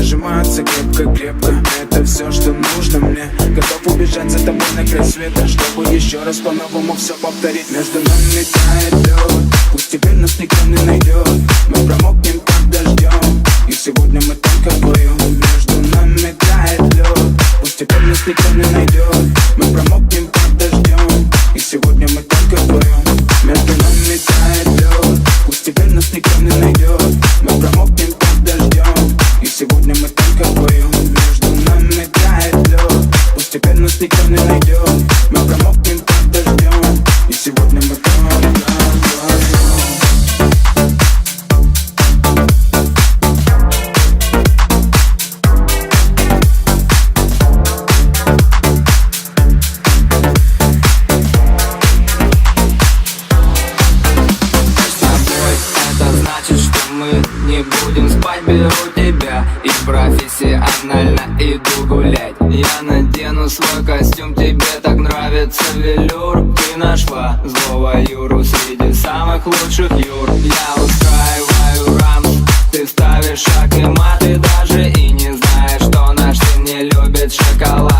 зажиматься крепко-крепко. Это все, что нужно мне. Готов убежать за тобой на край света, чтобы еще раз по-новому все повторить. Между нами тает лед, пусть теперь нас никто не найдет. Мы промокнем под дождем, и сегодня мы только вдвоем. Между нами тает лед, пусть теперь нас никто не найдет. Мы промокнем под дождем, и сегодня мы только вдвоем. Между нами тает лед, пусть теперь нас никто не найдет. Мы промокнем под дождем, и сегодня мы только вдвоем. Между нами тает лед, пусть теперь нас никто не найдет. Мы промокнем под дождем, и сегодня мы только вдвоем. Не будем спать, беру тебя и профессионально иду гулять. Я надену свой костюм, тебе так нравится велюр. Ты нашла злого Юру среди самых лучших Юр. Я устраиваю рамс, ты ставишь шаг и мат. Ты даже и не знаешь, что наш сын не любит шоколад.